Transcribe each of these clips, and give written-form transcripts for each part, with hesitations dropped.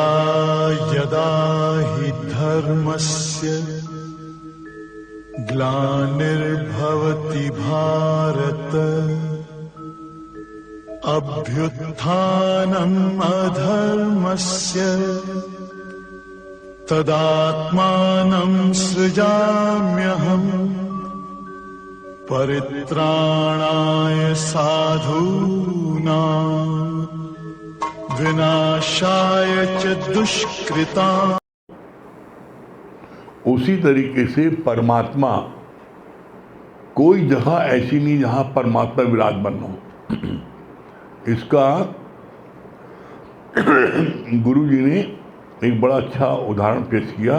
यदा यदा हि धर्मस्य ग्लानिर्भवति भारत अभ्युत्थानम् अधर्मस्य तदात्मानं सृजाम्यहम् परित्राणाय साधूनां विनाशाय च दुष्कृताम्। उसी तरीके से परमात्मा, कोई जगह ऐसी नहीं जहां परमात्मा विराजमान हो। इसका गुरु जी ने एक बड़ा अच्छा उदाहरण पेश किया।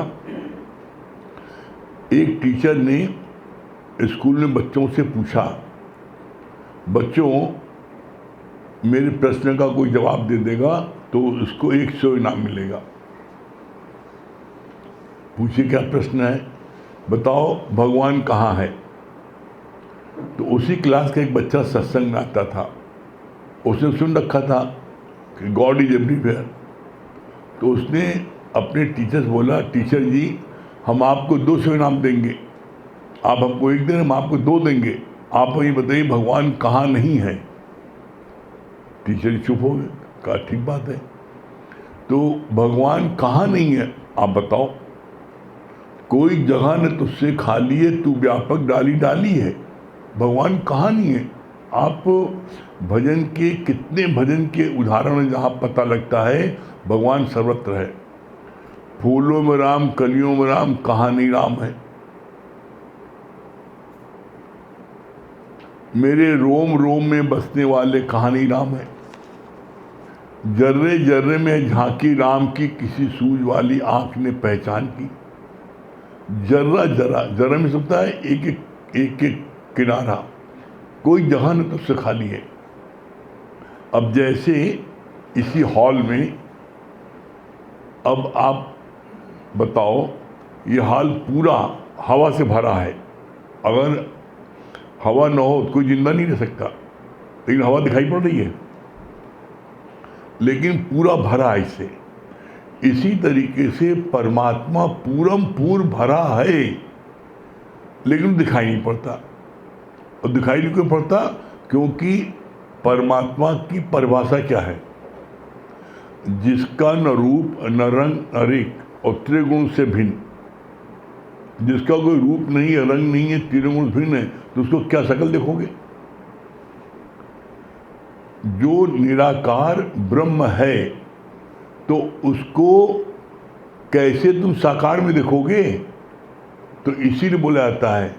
एक टीचर ने स्कूल में बच्चों से पूछा, बच्चों मेरे प्रश्न का कोई जवाब दे देगा तो उसको 100 इनाम मिलेगा। पूछिए क्या प्रश्न है, बताओ भगवान कहाँ है। तो उसी क्लास का एक बच्चा सत्संग में आता था, उसने सुन रखा था कि गॉड इज एवरीवेयर। तो उसने अपने टीचर से बोला, टीचर जी हम आपको 200 इनाम देंगे, आप हमको 1 दें, हम आपको 2 देंगे, आप ये बताइए भगवान कहाँ नहीं है। टीचर जी चुप हो गए, कहा ठीक बात है, तो भगवान कहाँ नहीं है आप बताओ। कोई जगह न तुझसे खाली है, तू व्यापक डाली डाली है, भगवान कहाँ नहीं है। आप भजन के कितने भजन के उदाहरण हैं जहाँ पता लगता है भगवान सर्वत्र है। फूलों में राम, कलियों में राम, कहाँ नहीं राम है। मेरे रोम रोम में बसने वाले कहाँ नहीं राम है। जर्रे जर्रे में झांकी राम की, किसी सूझ वाली आंख ने पहचान की। जर्रा जरा, जरा में सकता है एक एक किनारा, कोई जगह न तुझसे खाली है। अब जैसे इसी हॉल में, अब आप बताओ ये हॉल पूरा हवा से भरा है, अगर हवा न हो तो कोई जिंदा नहीं रह सकता, लेकिन हवा दिखाई पड़ रही है, लेकिन पूरा भरा है इससे। इसी तरीके से परमात्मा पूरम पूर्ण भरा है, लेकिन दिखाई नहीं पड़ता। और दिखाई नहीं क्यों पड़ता, क्योंकि परमात्मा की परिभाषा क्या है, जिसका न रूप न रंग न रेख और त्रिगुण से भिन्न। जिसका कोई रूप नहीं है, रंग नहीं है, त्रिगुण भिन्न है, तो उसको क्या शक्ल देखोगे। जो निराकार ब्रह्म है तो उसको कैसे तुम साकार में देखोगे। तो इसीलिए बोला जाता है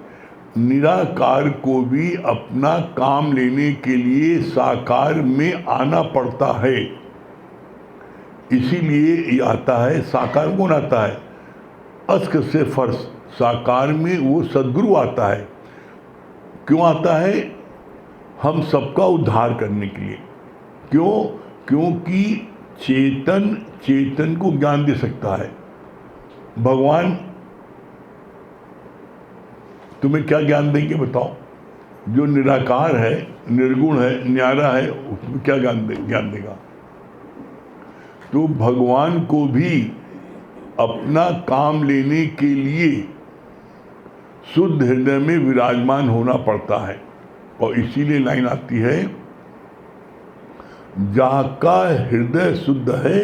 निराकार को भी अपना काम लेने के लिए साकार में आना पड़ता है। इसीलिए ये आता है, साकार कौन आता है, अस्क से फर्श, साकार में वो सद्गुरु आता है। क्यों आता है, हम सबका उद्धार करने के लिए। क्यों, क्योंकि चेतन चेतन को ज्ञान दे सकता है। भगवान तुम्हें क्या ज्ञान देंगे बताओ। जो निराकार है, निर्गुण है, न्यारा है, उसमें क्या ज्ञान देगा। तो भगवान को भी अपना काम लेने के लिए शुद्ध हृदय में विराजमान होना पड़ता है। और इसीलिए लाइन आती है, जाका हृदय शुद्ध है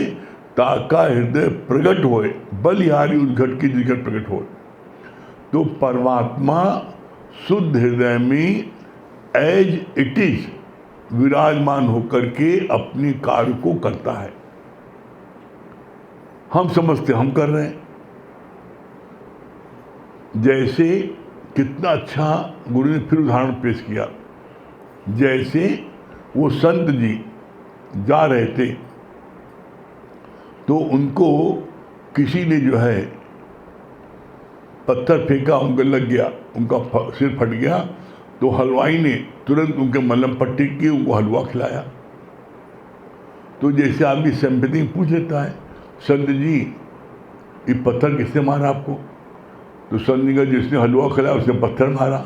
ताका हृदय प्रकट होए, बलिहारी उद्घट की जिघट प्रकट होए। तो परमात्मा शुद्ध हृदय में एज इट इज विराजमान होकर के अपने कार्य को करता है। हम समझते हम कर रहे हैं। जैसे कितना अच्छा गुरु ने फिर उदाहरण पेश किया। जैसे वो संत जी जा रहे थे तो उनको किसी ने जो है पत्थर फेंका, उनका लग गया, उनका सिर फट गया। तो हलवाई ने तुरंत उनके मलहम पट्टी की, उनको हलवा खिलाया। तो जैसे आदमी सिंपैथी पूछ लेता है, संत जी ये पत्थर किसने मारा आपको। तो संत जी का जिसने हलवा खिलाया उसने पत्थर मारा।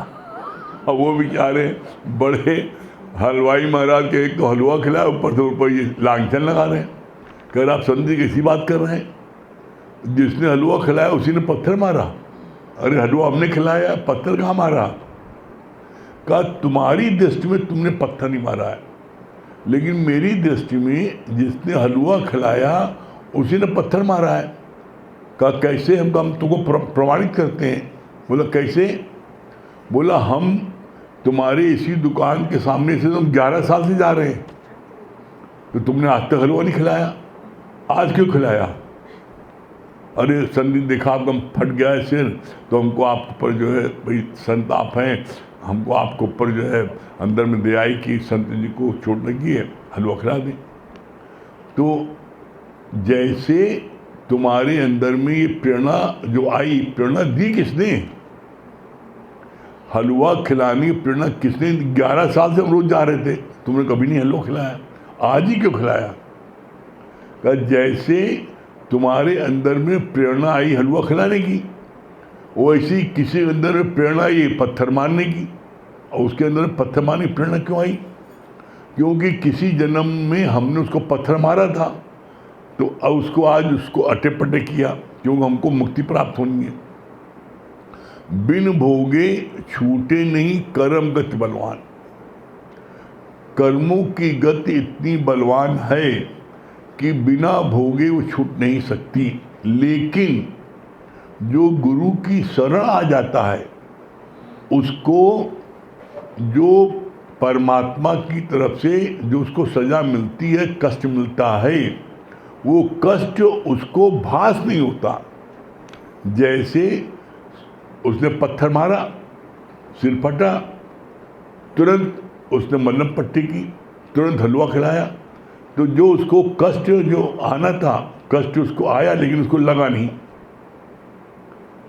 और वो बेचारे बड़े हलवाई महाराज के एक तो हलवा खिलाया, ऊपर से ऊपर ये लांछन लगा रहे हैं कह आप संत जी कैसी बात कर रहे हैं, जिसने हलवा खिलाया उसी ने पत्थर मारा। अरे हलवा हमने खिलाया, पत्थर कहाँ मारा? कहा तुम्हारी दृष्टि में तुमने पत्थर नहीं मारा है, लेकिन मेरी दृष्टि में जिसने हलवा खिलाया उसी ने पत्थर मारा है। कहा कैसे? हम तुमको प्रमाणित करते हैं। बोला कैसे? बोला हम तुम्हारे इसी दुकान के सामने से तुम 11 साल से जा रहे हैं, तो तुमने आज तक हलवा नहीं खिलाया, आज क्यों खिलाया? अरे संत देखा आपका फट गया है सिर, तो हमको आप ऊपर जो है, भाई संत आप हैं, हमको आपके ऊपर जो है अंदर में दया आई कि संत जी को चोट लगी है, हलवा खिला दें। तो जैसे तुम्हारे अंदर में ये प्रेरणा जो आई, प्रेरणा दी किसने? हलवा खिलाने की प्रेरणा किसने? 11 साल से हम रोज जा रहे थे, तुमने कभी नहीं हलवा खिलाया, आज ही क्यों खिलाया? कहा जैसे तुम्हारे अंदर में प्रेरणा आई हलवा खिलाने की, वैसी किसी के अंदर में प्रेरणा आई पत्थर मारने की। और उसके अंदर पत्थर मारने की प्रेरणा क्यों आई? क्योंकि किसी जन्म में हमने उसको पत्थर मारा था, तो उसको आज उसको अटे पटे किया, क्योंकि हमको मुक्ति प्राप्त होनी है। बिन भोगे छूटे नहीं कर्म गति बलवान। कर्मों की गति इतनी बलवान है कि बिना भोगे वो छूट नहीं सकती। लेकिन जो गुरु की शरण आ जाता है, उसको जो परमात्मा की तरफ से जो उसको सजा मिलती है, कष्ट मिलता है, वो कष्ट उसको भास नहीं होता। जैसे उसने पत्थर मारा, सिर फटा, तुरंत उसने मल्लम पट्टी की, तुरंत हलवा खिलाया, तो जो उसको कष्ट जो आना था, कष्ट उसको आया, लेकिन उसको लगा नहीं।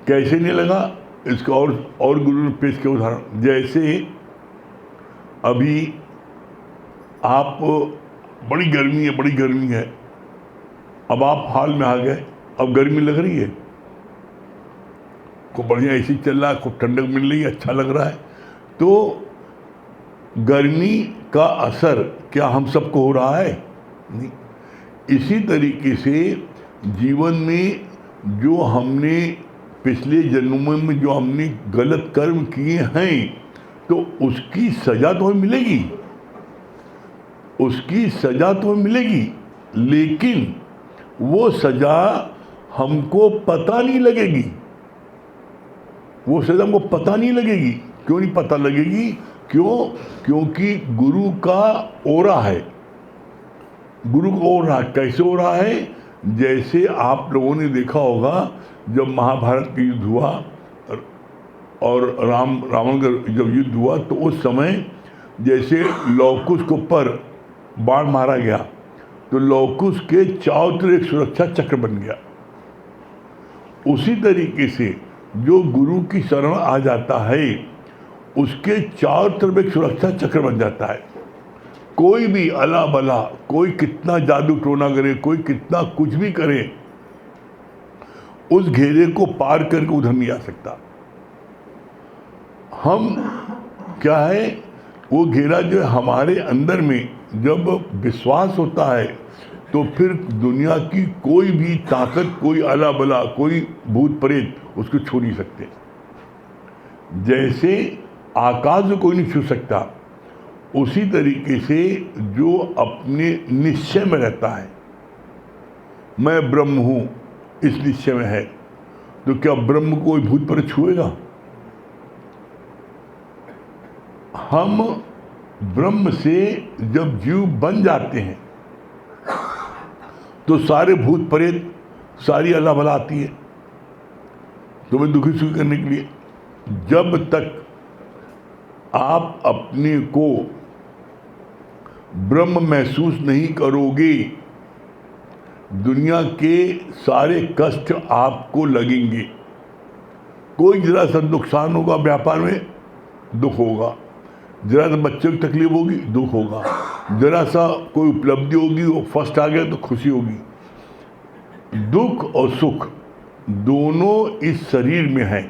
कैसे नहीं लगा? इसका और गुरु ने पेश किया उदाहरण। जैसे अभी आप, बड़ी गर्मी है, अब आप हाल में आ गए, अब गर्मी लग रही है, खूब बढ़िया एसी चल रहा है, खूब ठंडक मिल रही है, अच्छा लग रहा है, तो गर्मी का असर क्या हम सबको हो रहा है? नहीं। इसी तरीके से जीवन में जो हमने पिछले जन्मों में जो हमने गलत कर्म किए हैं, तो उसकी सजा तो हमें मिलेगी, उसकी सजा तो हमें मिलेगी, लेकिन वो सजा हमको पता नहीं लगेगी। वो सजा हमको पता नहीं लगेगी। क्यों नहीं पता लगेगी? क्योंकि गुरु का ओरा है। गुरु का ओरा कैसे हो रहा है? जैसे आप लोगों ने देखा होगा, जब महाभारत का युद्ध हुआ और रावण का जब युद्ध हुआ, तो उस समय जैसे लौकुश के ऊपर बाण मारा गया, तो लौकुश के चारों तरफ एक सुरक्षा चक्र बन गया। उसी तरीके से जो गुरु की शरण आ जाता है, उसके चारों तरफ एक सुरक्षा चक्र बन जाता है। कोई भी अला बला, कोई कितना जादू टोना करे, कोई कितना कुछ भी करे, उस घेरे को पार करके उधर नहीं आ सकता। हम क्या है, वो घेरा जो है हमारे अंदर में जब विश्वास होता है, तो फिर दुनिया की कोई भी ताकत, कोई अला बला, कोई भूत प्रेत उसको छू नहीं सकते। जैसे आकाश कोई नहीं छू सकता, उसी तरीके से जो अपने निश्चय में रहता है, मैं ब्रह्म हूँ, इस निश्चय में है, तो क्या ब्रह्म को कोई भूत प्रेत छुएगा? हम ब्रह्म से जब जीव बन जाते हैं, तो सारे भूत प्रेत, सारी अला बला आती है तुम्हें दुखी सुखी करने के लिए। जब तक आप अपने को ब्रह्म महसूस नहीं करोगे, दुनिया के सारे कष्ट आपको लगेंगे। कोई जरा सा नुकसान होगा व्यापार में, दुख होगा, जरा सा बच्चे की तकलीफ होगी, दुख होगा, जरा सा कोई उपलब्धि होगी, वो फर्स्ट आ गया तो खुशी होगी। दुख और सुख दोनों इस शरीर में है।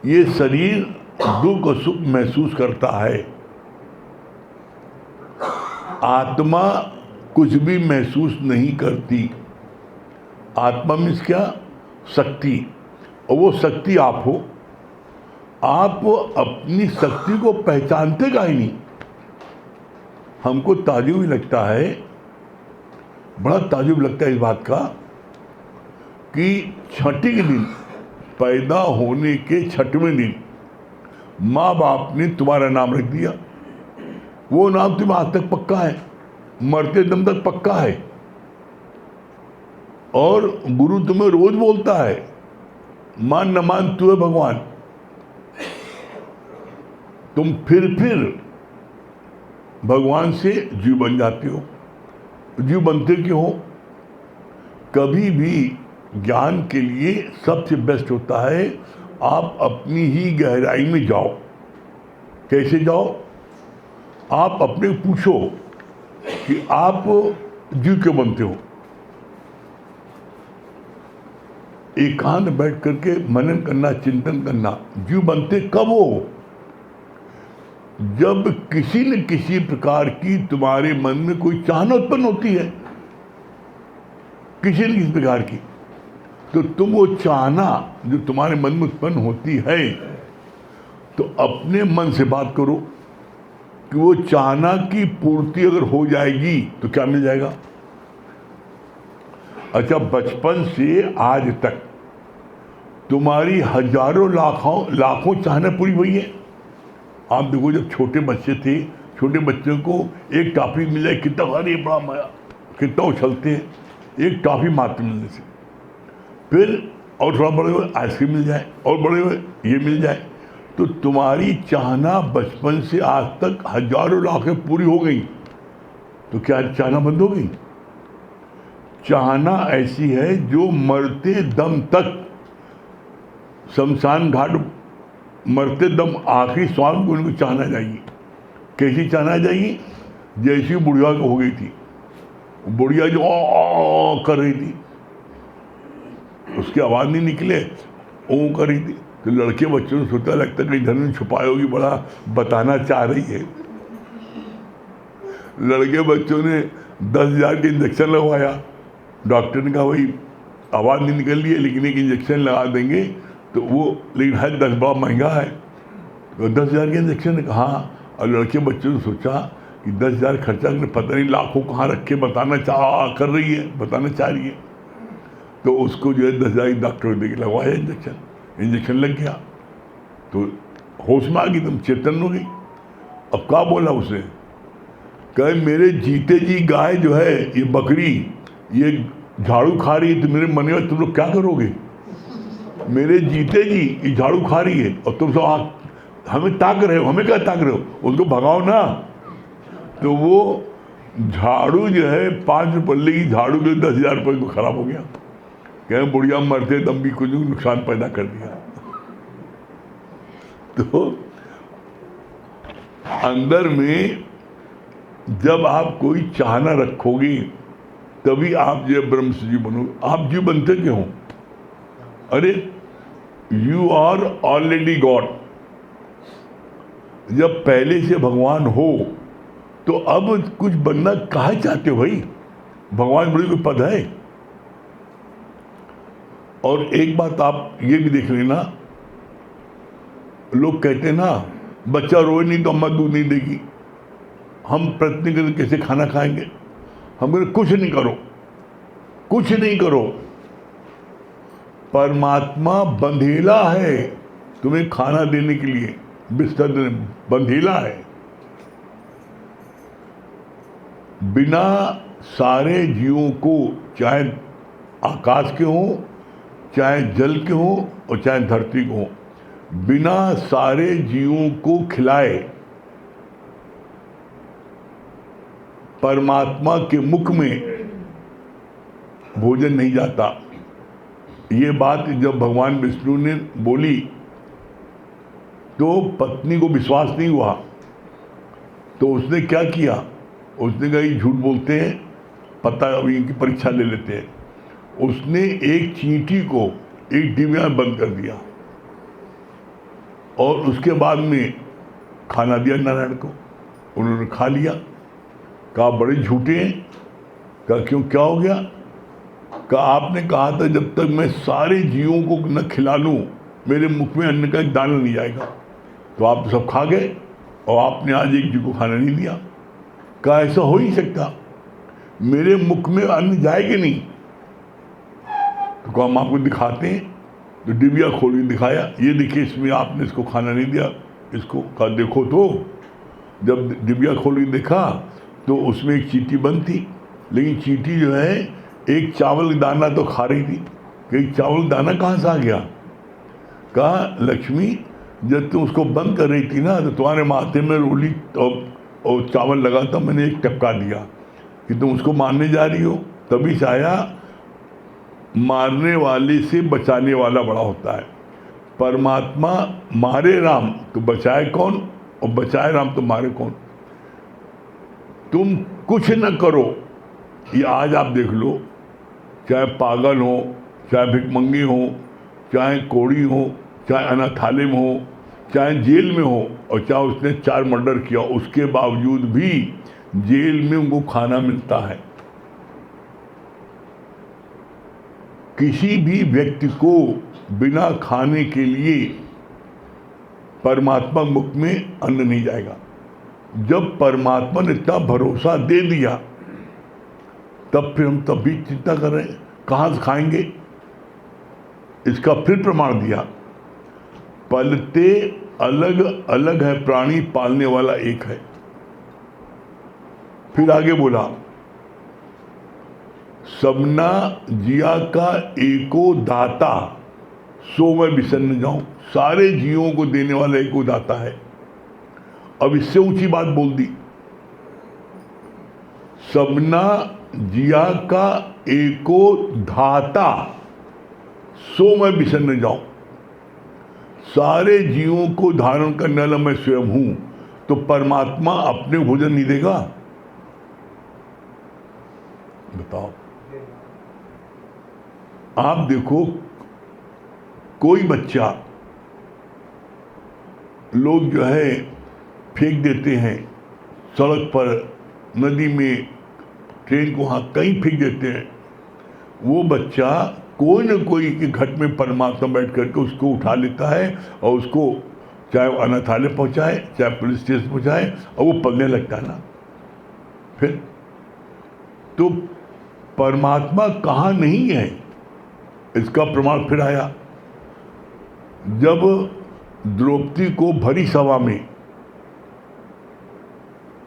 ये शरीर दुख और सुख महसूस करता है। आत्मा कुछ भी महसूस नहीं करती। आत्मा मीन्स क्या? शक्ति। और वो शक्ति आप हो। आप अपनी शक्ति को पहचानते का ही नहीं। हमको ताज्जुब भी लगता है, बड़ा ताज्जुब लगता है इस बात का कि छठी के दिन, पैदा होने के 6वें दिन माँ बाप ने तुम्हारा नाम रख दिया। वो नाम तुम्हें आज तक पक्का है, मरते दम तक पक्का है। और गुरु तुम्हें रोज बोलता है, मान न मान तू है भगवान। तुम फिर भगवान से जीव बन जाते हो। जीव बनते क्यों हो? कभी भी ज्ञान के लिए सबसे बेस्ट होता है आप अपनी ही गहराई में जाओ। कैसे जाओ? आप अपने पूछो कि आप जीव क्यों बनते हो। एकांत बैठ करके मनन करना, चिंतन करना। जीव बनते कब हो? जब किसी न किसी प्रकार की तुम्हारे मन में कोई चाहना उत्पन्न होती है, किसी न किसी प्रकार की, तो तुम वो चाहना जो तुम्हारे मन में उत्पन्न होती है, तो अपने मन से बात करो कि वो चाहना की पूर्ति अगर हो जाएगी तो क्या मिल जाएगा। अच्छा, बचपन से आज तक तुम्हारी हजारों लाखों चाहना पूरी हुई है। आप देखो, जब छोटे बच्चे थे, छोटे बच्चों को एक टॉफी मिल जाए, कितना अरे बड़ा मजा, कितना उछलते हैं एक टॉफी मात्र मिलने से। फिर और थोड़ा बड़े हुए आइसक्रीम मिल जाए, और बड़े हुए ये मिल जाए। तो तुम्हारी चाहना बचपन से आज तक हजारों लाखें पूरी हो गई, तो क्या चाहना बंद हो गई? चाहना ऐसी है जो मरते दम तक, शमशान घाट मरते दम आखिरी श्वास को उनको चाहना जाएगी। कैसी चाहना जाएगी? जैसी बुढ़िया को हो गई थी, बुढ़िया जो ओ कर रही थी, उसकी आवाज़ नहीं निकले, ओ कर रही थी, तो लड़के बच्चों ने सोचा लगता कहीं धन छुपाई होगी, बड़ा बताना चाह रही है। लड़के बच्चों ने 10,000 के इंजेक्शन लगवाया। डॉक्टर ने कहा भाई आवाज़ नहीं निकल रही है, लेकिन एक इंजेक्शन लगा देंगे तो वो, लेकिन है 10 बड़ा महंगा है। तो 10,000 के इंजेक्शन ने कहा। और लड़के बच्चों ने सोचा कि 10,000 खर्चा करने, पता नहीं लाखों कहाँ रखे, बताना कर रही है, बताना चाह रही है। तो उसको जो है 10,000 डॉक्टर दे के लगवाया इंजेक्शन लग गया, तो होश में आ गई, तुम चेतन हो गई। अब क्या बोला उसे? कहे मेरे जीते जी गाय जो है, ये बकरी, ये झाड़ू खा रही है, तो मेरे मन में तुम लोग क्या करोगे? मेरे जीते जी ये झाड़ू खा रही है और तुम सब हमें ताक रहे हो, हमें क्या ताक रहे हो? उसको भगाओ ना। तो वो झाड़ू जो है 5 रुपये की झाड़ू के 10,000 रुपये को खराब हो गया। कहें बुढ़िया मरते दम भी कुछ नुकसान पैदा कर दिया। तो अंदर में जब आप कोई चाहना रखोगे तभी आप जो ब्रह्म से जीव बनोगे। आप जीव बनते क्यों हो? अरे यू आर ऑलरेडी गॉड। जब पहले से भगवान हो तो अब कुछ बनना काहे चाहते हो भाई? भगवान बड़ी कोई पद है? और एक बात आप ये भी देख लेना, लोग कहते हैं ना बच्चा रोए नहीं तो अम्मा दूध नहीं देगी, हम प्रयत्न करके कैसे खाना खाएंगे। हम बोले कुछ नहीं करो, कुछ नहीं करो। परमात्मा बंधेला है तुम्हें खाना देने के लिए, बिस्तर देने, बंधेला है। बिना सारे जीवों को, चाहे आकाश के हों, चाहे जल के हों और चाहे धरती को हों, बिना सारे जीवों को खिलाए परमात्मा के मुख में भोजन नहीं जाता। ये बात जब भगवान विष्णु ने बोली तो पत्नी को विश्वास नहीं हुआ, तो उसने क्या किया? उसने कहा ये झूठ बोलते हैं, पता अभी इनकी परीक्षा ले लेते हैं। उसने एक चींटी को एक डिब्बे में बंद कर दिया और उसके बाद में खाना दिया नारायण को। उन्होंने खा लिया। कहा बड़े झूठे हैं, कहा क्यों, क्या हो गया? कहा आपने कहा था जब तक मैं सारे जीवों को न खिला लूँ मेरे मुख में अन्न का एक दाना नहीं जाएगा। तो आप तो सब खा गए और आपने आज एक जीव को खाना नहीं दिया। कहा ऐसा हो ही सकता, मेरे मुख में अन्न जाएगा नहीं। तो कहा हम आपको दिखाते हैं। तो डिबिया खोल के दिखाया, ये देखिए इसमें आपने इसको खाना नहीं दिया, इसको। कहा देखो। तो जब डिबिया खोल के देखा तो उसमें एक चींटी बंद थी, लेकिन चींटी जो है एक चावल का दाना तो खा रही थी। कि चावल का दाना कहाँ से आ गया? कहा लक्ष्मी, जब तुम उसको बंद कर रही थी ना तो तुम्हारे माथे में रोली और चावल लगा था, मैंने एक टपका दिया कि तुम उसको मारने जा रही हो। तभी से आया, मारने वाले से बचाने वाला बड़ा होता है। परमात्मा मारे राम तो बचाए कौन, और बचाए राम तो मारे कौन। तुम कुछ न करो, ये आज आप देख लो, चाहे पागल हो, चाहे भिखमंगी हो, चाहे कोड़ी हो, चाहे अनाथालय में हो, चाहे जेल में हो, और चाहे उसने 4 मर्डर किया, उसके बावजूद भी जेल में उनको खाना मिलता है। किसी भी व्यक्ति को बिना खाने के लिए परमात्मा मुख में अन्न नहीं जाएगा। जब परमात्मा ने इतना भरोसा दे दिया तब फिर हम तब भी चिंता कर रहे हैं कहाँ से खाएंगे। इसका फिर प्रमाण दिया, पलते अलग अलग है प्राणी, पालने वाला एक है। फिर आगे बोला, सबना जिया का एको दाता, सो मैं बिसन्न जाऊं। सारे जीवों को देने वाला एको दाता है। अब इससे ऊंची बात बोल दी, सबना जिया का एको धाता, सो मैं बिसन्न जाऊं। सारे जीवों को धारण करने वाला मैं स्वयं हूं, तो परमात्मा अपने भोजन नहीं देगा? बताओ। आप देखो, कोई बच्चा लोग जो है फेंक देते हैं सड़क पर, नदी में, ट्रेन को वहाँ कहीं फेंक देते हैं। वो बच्चा कोई न कोई के घट में परमात्मा बैठ करके उसको उठा लेता है और उसको चाहे अनाथालय पहुँचाए, चाहे पुलिस स्टेशन पहुँचाए, और वो पलने लगता है ना। फिर तो परमात्मा कहाँ नहीं है, इसका प्रमाण फिर आया। जब द्रौपदी को भरी सभा में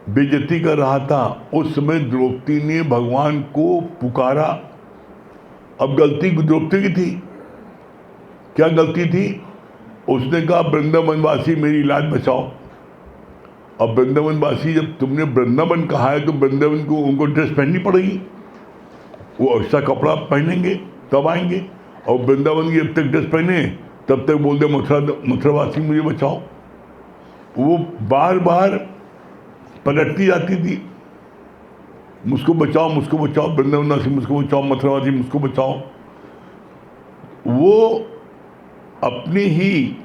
बेइज्जती कर रहा था, उस समय द्रौपदी ने भगवान को पुकारा। अब गलती द्रौपदी की थी। क्या गलती थी? उसने कहा वृंदावनवासी मेरी इलाज बचाओ। अब वृंदावनवासी, जब तुमने वृंदावन कहा है तो वृंदावन को उनको ड्रेस पहननी पड़ेगी। वो ऐसा कपड़ा पहनेंगे तब आएंगे, और वृंदावन की जब तक ड्रेस पहने तब तक बोल दे मथुरावासी मुझे बचाओ। वो बार बार पलटती जाती थी, मुझको बचाओ, मुझको बचाओ, वृंदावनवासी मुझको बचाओ, मथुरावासी मुझको बचाओ। वो अपने ही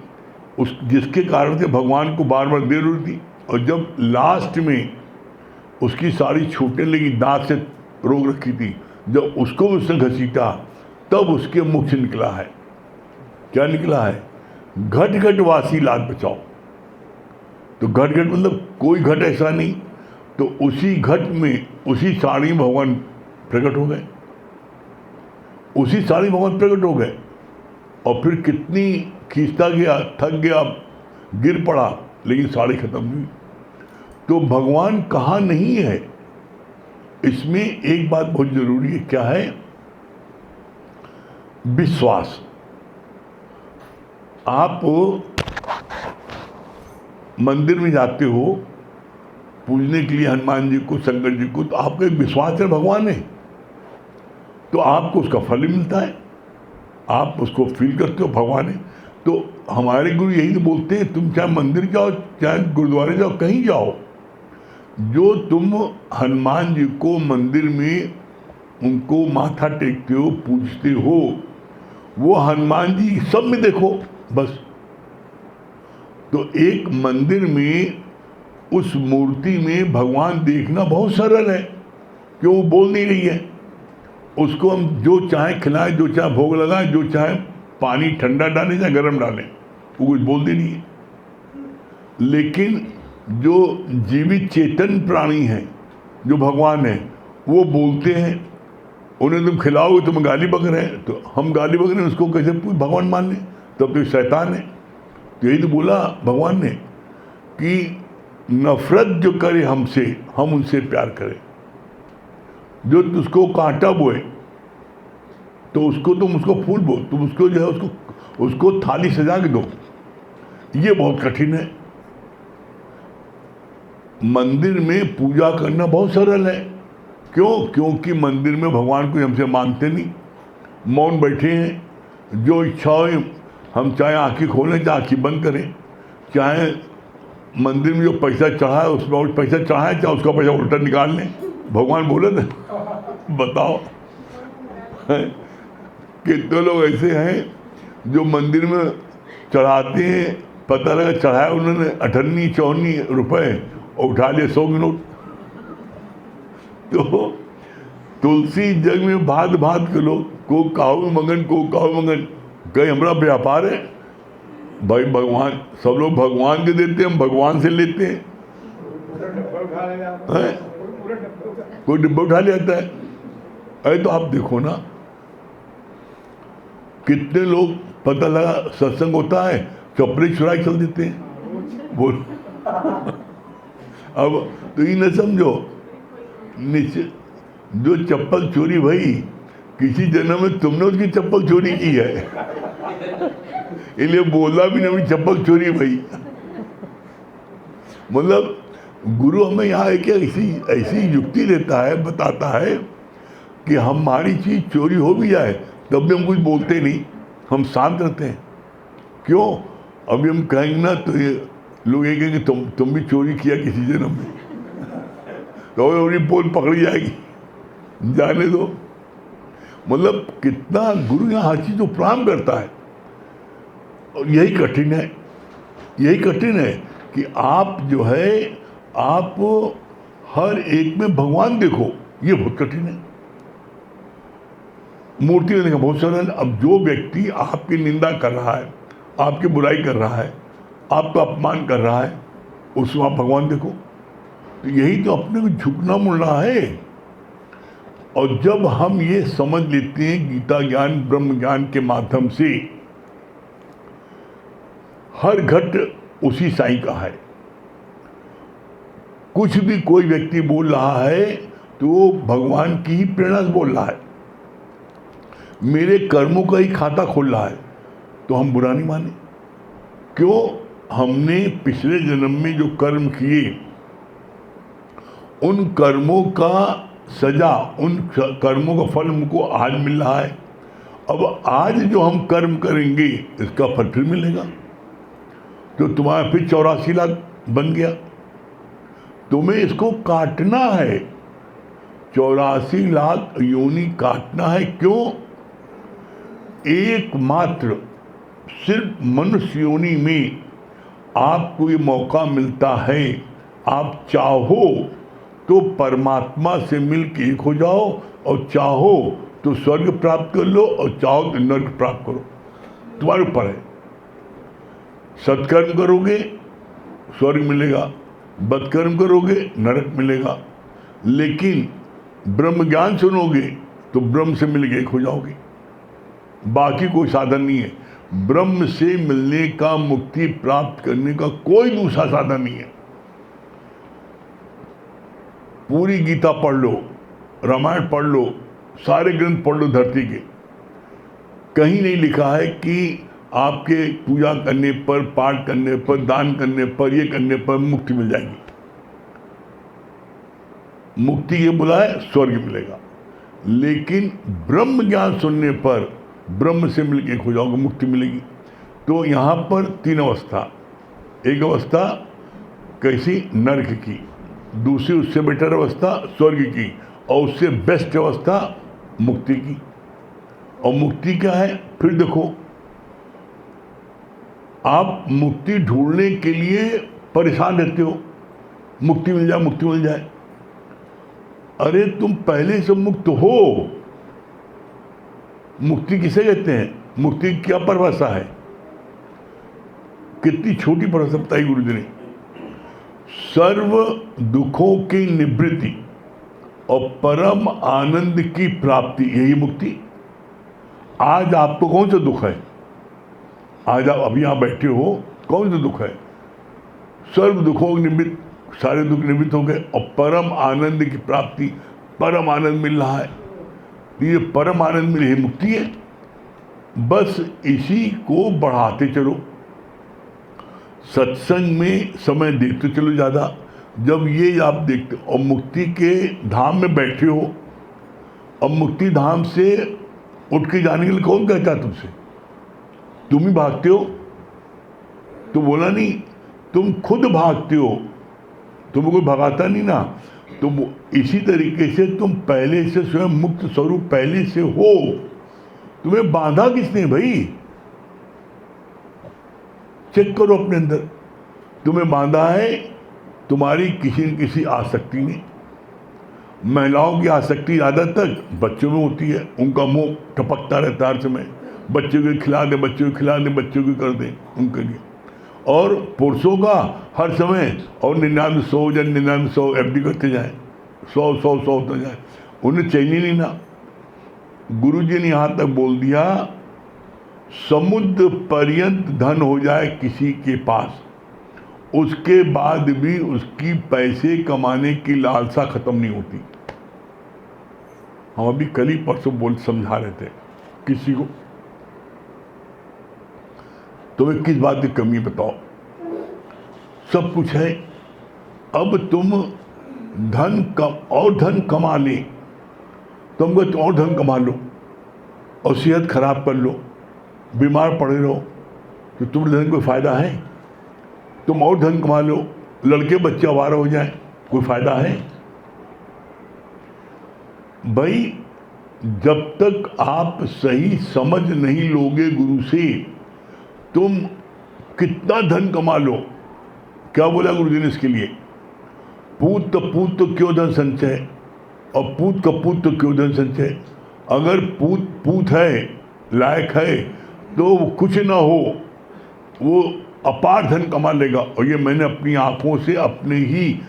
उस जिसके कारण से भगवान को बार बार दे रही थी। और जब लास्ट में उसकी सारी छूटने लगी, दांत से रोक रखी थी, जब उसको उसने घसीटा तब उसके मुख से निकला है, क्या निकला है? घट घट वासी लाज बचाओ। तो घट घट मतलब कोई घट ऐसा नहीं, तो उसी घट में, उसी साड़ी में भगवान प्रकट हो गए, उसी साड़ी में भगवान प्रकट हो गए। और फिर कितनी खींचता गया, थक गया, गिर पड़ा, लेकिन साड़ी खत्म हुई। तो भगवान कहाँ नहीं है, इसमें एक बात बहुत जरूरी है। क्या है? विश्वास। आप मंदिर में जाते हो पूजने के लिए हनुमान जी को, शंकर जी को, तो आपका एक विश्वास है भगवान है, तो आपको उसका फल मिलता है, आप उसको फील करते हो भगवान है। तो हमारे गुरु यही तो बोलते हैं, तुम चाहे मंदिर जाओ, चाहे गुरुद्वारे जाओ, कहीं जाओ, जो तुम हनुमान जी को मंदिर में उनको माथा टेकते हो, पूजते हो, वो हनुमान जी सब में देखो बस। तो एक मंदिर में उस मूर्ति में भगवान देखना बहुत सरल है। क्यों वो बोल नहीं रही है? उसको हम जो चाहे खिलाएं, जो चाहे भोग लगाएं, जो चाहे पानी ठंडा डालें या गर्म डालें, वो कुछ बोलती नहीं है। लेकिन जो जीवित चेतन प्राणी हैं, जो भगवान हैं, वो बोलते हैं। उन्हें तुम खिलाओगे, तुम गाली बक रहे हैं, तो हम गाली बक रहे हैं, उसको कैसे भगवान मान लें? तब तो शैतान है। तो यही तो बोला भगवान ने कि नफरत जो करे हमसे, हम उनसे प्यार करें। जो उसको कांटा बोए तो उसको तुम उसको फूल बो, तुम उसको जो है उसको थाली सजा के दो। ये बहुत कठिन है। मंदिर में पूजा करना बहुत सरल है। क्यों? क्योंकि मंदिर में भगवान को हमसे मानते नहीं, मौन बैठे हैं। जो इच्छा हो, हम चाहे आंखें खोलें चाहे आंखें बंद करें, चाहे मंदिर में जो पैसा चढ़ा है उसमें और पैसा चढ़ाए, चाहे उसका पैसा उल्टा निकाल लें। भगवान बोले थे। बताओ, कितने लोग ऐसे हैं जो मंदिर में चढ़ाते हैं, पता लगा चढ़ाया उन्होंने 58-54 रुपए और उठा लिए 100 के नोट। तो तुलसी जग में भात भात के लोग को काहू मंगन, को काहू मंगन, कहीं हमारा व्यापार है भाई। भगवान, सब लोग भगवान के देते हैं, हम भगवान से लेते हैं। कोई डिब्बा उठा ले आता है। अरे तो आप देखो ना, कितने लोग पता लगा सत्संग होता है, कपड़े चुरा के चल देते हैं। बोल अब तो ये न समझो, जो चप्पल चोरी भई, किसी जन्म में तुमने उसकी चप्पल चोरी की है, इसलिए बोला भी नहीं चप्पल चोरी भई। मतलब गुरु हमें यहाँ एक ऐसी युक्ति देता है, बताता है कि हमारी चीज चोरी हो भी जाए तब भी हम कुछ बोलते नहीं, हम शांत रहते हैं। क्यों? अभी हम कहेंगे ना तो ये लोग ये कहेंगे तुम भी चोरी किया किसी जन्म में, तो हमारी पोल पकड़ी जाएगी, जाने दो। मतलब कितना गुरु यहाँ हर चीज को प्रणाम करता है। और यही कठिन है, यही कठिन है कि आप जो है, आप हर एक में भगवान देखो, ये बहुत कठिन है। मूर्ति देखने का बहुत सरल। अब जो व्यक्ति आपकी निंदा कर रहा है, आपकी बुराई कर रहा है, आपका अपमान कर रहा है, उसमें आप भगवान देखो। तो यही तो अपने को झुकना मुड़ना है। और जब हम ये समझ लेते हैं गीता ज्ञान, ब्रह्म ज्ञान के माध्यम से, हर घट उसी साईं का है। कुछ भी कोई व्यक्ति बोल रहा है तो वो भगवान की ही प्रेरणा से बोल रहा है, मेरे कर्मों का ही खाता खोल रहा है, तो हम बुरा नहीं माने। क्यों? हमने पिछले जन्म में जो कर्म किए, उन कर्मों का सजा, उन कर्मों का फल हमको आज मिल रहा है। अब आज जो हम कर्म करेंगे इसका फल फिर मिलेगा। तो तुम्हारा फिर 84 लाख बन गया, तुम्हें इसको काटना है। 84 लाख योनि काटना है। क्यों? एकमात्र सिर्फ मनुष्य योनि में आपको ये मौका मिलता है। आप चाहो तो परमात्मा से मिल के एक हो जाओ, और चाहो तो स्वर्ग प्राप्त कर लो, और चाहो तो नरक प्राप्त करो, तुम्हारे ऊपर है। सत्कर्म करोगे स्वर्ग मिलेगा, बदकर्म करोगे नरक मिलेगा। लेकिन ब्रह्म ज्ञान सुनोगे तो ब्रह्म से मिल के एक हो जाओगे। बाकी कोई साधन नहीं है। ब्रह्म से मिलने का, मुक्ति प्राप्त करने का कोई दूसरा साधन नहीं है। पूरी गीता पढ़ लो, रामायण पढ़ लो, सारे ग्रंथ पढ़ लो धरती के, कहीं नहीं लिखा है कि आपके पूजा करने पर, पाठ करने पर, दान करने पर, ये करने पर मुक्ति मिल जाएगी। मुक्ति ये बोला है स्वर्ग मिलेगा। लेकिन ब्रह्म ज्ञान सुनने पर ब्रह्म से मिलकर एक हो जाओगे, मुक्ति मिलेगी। तो यहाँ पर 3 अवस्था। एक अवस्था कैसी? नरक की। दूसरी उससे बेटर अवस्था स्वर्ग की, और उससे बेस्ट अवस्था मुक्ति की। और मुक्ति क्या है? फिर देखो, आप मुक्ति ढूंढने के लिए परेशान रहते हो, मुक्ति मिल जाए, मुक्ति मिल जाए। अरे तुम पहले से मुक्त हो। मुक्ति किसे कहते हैं? मुक्ति की क्या परिभाषा है? कितनी छोटी परिभाषा बताई गुरु जी ने। सर्व दुखों की निवृत्ति और परम आनंद की प्राप्ति, यही मुक्ति। आज आपको कौन सा दुख है? आज आप अभी यहाँ बैठे हो, कौन सा दुख है? सर्व दुखों की निवृत्त, सारे दुख निवृत्त हो गए और परम आनंद की प्राप्ति, परम आनंद मिल रहा है। ये परम आनंद मिले, मुक्ति है। बस इसी को बढ़ाते चलो, सत्संग में समय देखते चलो ज़्यादा। जब ये आप देखते और मुक्ति के धाम में बैठे हो, और मुक्ति धाम से उठ के जाने के लिए कौन कहता तुमसे? तुम ही भागते हो। तो बोला नहीं, तुम खुद भागते हो, तुम्हें कोई भगाता नहीं ना। तो इसी तरीके से तुम पहले से स्वयं मुक्त स्वरूप पहले से हो, तुम्हें बांधा किसने भाई? चेक करो अपने अंदर, तुम्हें बांधा है तुम्हारी किसी न किसी आसक्ति ने। महिलाओं की आसक्ति ज़्यादातर बच्चों में होती है, उनका मुंह टपकता रहता है हर समय, बच्चों को खिला दे, बच्चों को खिला दे, बच्चों को कर दे उनके लिए। और पुरुषों का हर समय और 99 100 एफडी करते जाए, 100 होता जाए, उन्हें चाहिए नहीं ना। गुरु जी ने यहाँ तक बोल दिया, समुद्र पर्यंत धन हो जाए किसी के पास, उसके बाद भी उसकी पैसे कमाने की लालसा खत्म नहीं होती। हम अभी कल ही परसों समझा रहे थे किसी को, तुम्हें किस बात की कमी बताओ? सब कुछ है, अब तुम धन कमा ले, तुम और धन कमा लो और सेहत खराब कर लो, बीमार पड़े रहो, तो तुम्हें धन कोई फायदा है? तुम और धन कमा लो, लड़के बच्चे आवारा हो जाए, कोई फायदा है भाई? जब तक आप सही समझ नहीं लोगे गुरु से, तुम कितना धन कमा लो। क्या बोला गुरु जी ने इसके लिए? पूत तो क्यों धन संचय, और पूत का पूत तो क्यों धन संचय। अगर पूत है, लायक है, तो कुछ ना हो वो अपार धन कमा लेगा। और ये मैंने अपनी आंखों से अपने ही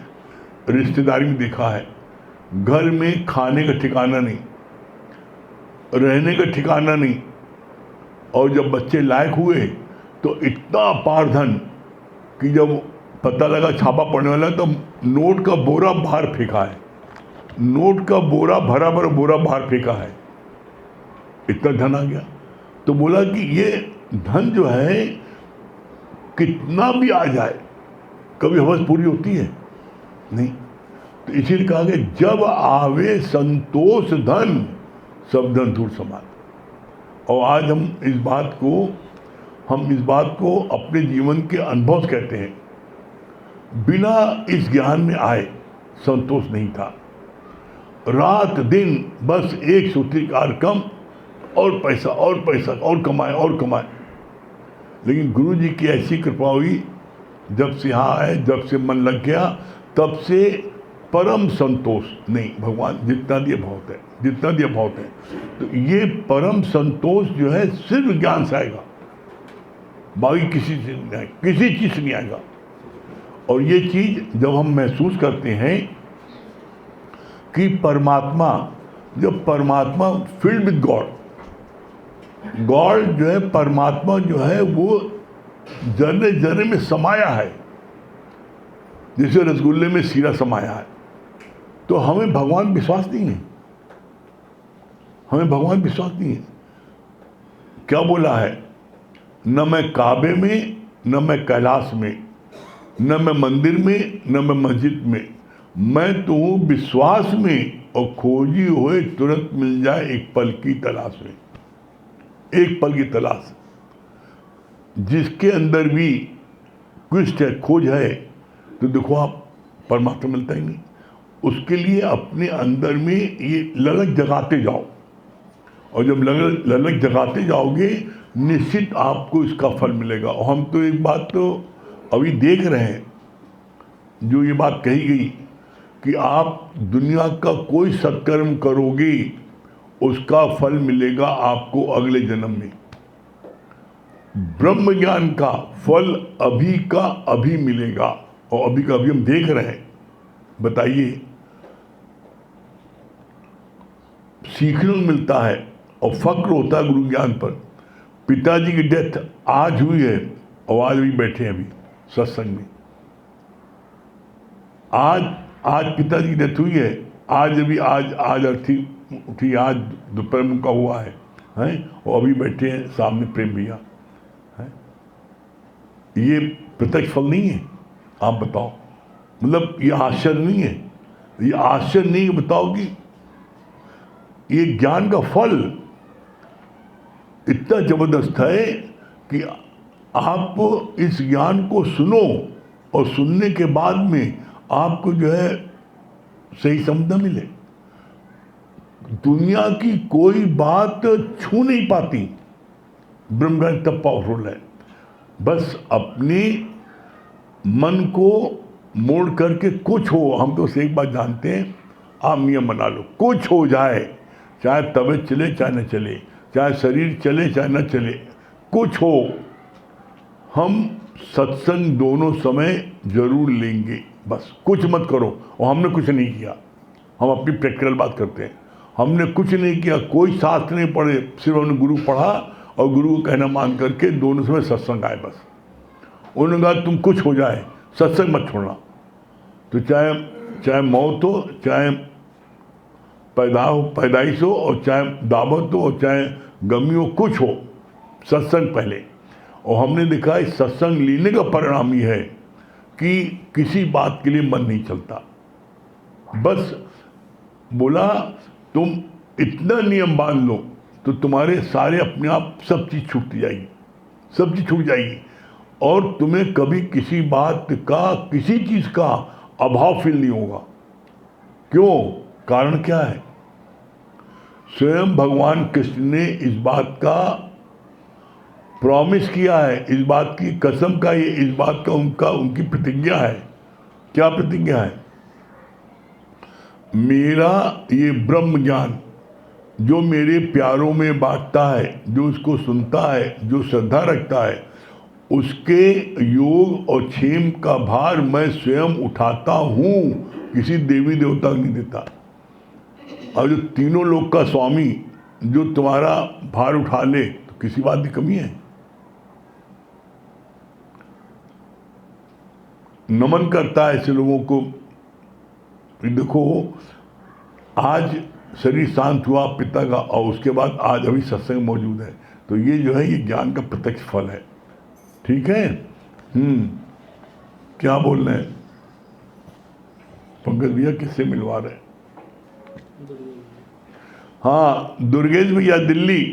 रिश्तेदारी में देखा है। घर में खाने का ठिकाना नहीं, रहने का ठिकाना नहीं, और जब बच्चे लायक हुए तो इतना अपार धन कि जब पता लगा छापा पड़ने वाला, तो नोट का बोरा बाहर फेंका है, नोट का बोरा भरा बोरा बाहर फेंका है, इतना धन आ गया। तो बोला कि ये धन जो है कितना भी आ जाए, कभी हवस पूरी होती है नहीं। तो इसीलिए कहा कि जब आवे संतोष धन, सब धन धूल समान। और आज हम इस बात को अपने जीवन के अनुभव से कहते हैं। बिना इस ज्ञान में आए संतोष नहीं था। रात दिन बस एक सूत्री कार्यक्रम, और पैसा और कमाए। लेकिन गुरु जी की ऐसी कृपा हुई, जब से यहाँ आए, जब से मन लग गया, तब से परम संतोष नहीं, भगवान जितना दिया बहुत है। तो ये परम संतोष जो है सिर्फ ज्ञान से आएगा, बाकी किसी चीज से नहीं आएगा। और ये चीज जब हम महसूस करते हैं कि जब परमात्मा फील्ड विद गॉड जो है, परमात्मा जो है वो जर्रे जर्रे में समाया है, जैसे रसगुल्ले में सीरा समाया है। तो हमें भगवान विश्वास नहीं है, क्या बोला है? न मैं काबे में, न मैं कैलाश में, न मैं मंदिर में, न मैं मस्जिद में, मैं तो हूँ विश्वास में, और खोजी हुए तुरंत मिल जाए एक पल की तलाश में। एक पल की तलाश, जिसके अंदर भी क्विस्ट है, खोज है, तो देखो आप परमात्मा मिलता ही नहीं। उसके लिए अपने अंदर में ये ललक जगाते जाओ, और जब ललक जगाते जाओगे निश्चित आपको इसका फल मिलेगा। और हम तो एक बात तो अभी देख रहे हैं, जो ये बात कही गई कि आप दुनिया का कोई सत्कर्म करोगे उसका फल मिलेगा आपको अगले जन्म में। ब्रह्म ज्ञान का फल अभी का अभी मिलेगा, और अभी का अभी हम देख रहे हैं। बताइए, सीखने को मिलता है और फक्र होता है गुरु ज्ञान पर। पिताजी की डेथ आज हुई है और आज भी बैठे हैं अभी सत्संग में। आज पिताजी की डेथ हुई है, आज अभी आज अर्थी उठी, आज दोपहर में उनका हुआ है और अभी बैठे हैं सामने प्रेम भैया। ये प्रत्यक्ष फल नहीं है? आप बताओ, मतलब ये आश्चर्य नहीं है? ये आश्चर्य नहीं है? बताओ कि ये ज्ञान का फल इतना जबरदस्त है कि आप इस ज्ञान को सुनो और सुनने के बाद में आपको जो है सही समझ न मिले। दुनिया की कोई बात छू नहीं पाती, ब्रह्म ज्ञान तब पावरफुल है। बस अपने मन को मोड़ करके कुछ हो, हम तो एक बात जानते हैं, आप नियम बना लो, कुछ हो जाए, चाहे तबीयत चले चाहे न चले, चाहे शरीर चले चाहे न चले, कुछ हो, हम सत्संग दोनों समय जरूर लेंगे। बस कुछ मत करो। और हमने कुछ नहीं किया, हम अपनी प्रैक्टिकल बात करते हैं। हमने कुछ नहीं किया, कोई शास्त्र नहीं पढ़े, सिर्फ हमने गुरु पढ़ा और गुरु को कहना मान करके दोनों समय सत्संग आए। बस उन्होंने कहा तुम कुछ हो जाए, सत्संग मत छोड़ना। तो चाहे मौत हो, चाहे पैदाइश हो, और चाहे दावत हो, और चाहे गमी हो, कुछ हो, सत्संग पहले। और हमने देखा इस सत्संग लेने का परिणाम ये है कि किसी बात के लिए मन नहीं चलता। बस बोला तुम इतना नियम बांध लो तो तुम्हारे सारे अपने आप सब चीज़ छूट जाएगी, सब चीज़ छूट जाएगी, और तुम्हें कभी किसी बात का, किसी चीज़ का अभाव फील नहीं होगा। क्यों? कारण क्या है? स्वयं भगवान कृष्ण ने इस बात का प्रॉमिस किया है, इस बात की कसम का, ये इस बात का उनकी प्रतिज्ञा है। क्या प्रतिज्ञा है? मेरा ये ब्रह्म ज्ञान जो मेरे प्यारों में बांटता है, जो उसको सुनता है, जो श्रद्धा रखता है, उसके योग और क्षेम का भार मैं स्वयं उठाता हूँ, किसी देवी देवता को नहीं देता। और जो तीनों लोक का स्वामी जो तुम्हारा भार उठा ले तो किसी बात की कमी है? नमन करता है ऐसे लोगों को। देखो, आज शरीर शांत हुआ पिता का, और उसके बाद आज अभी सत्संग मौजूद है, तो ये जो है ये ज्ञान का प्रत्यक्ष फल है। ठीक है? क्या बोल रहे हैं पंकज भैया? किससे मिलवा रहे हैं? हाँ, दुर्गेश भैया दिल्ली।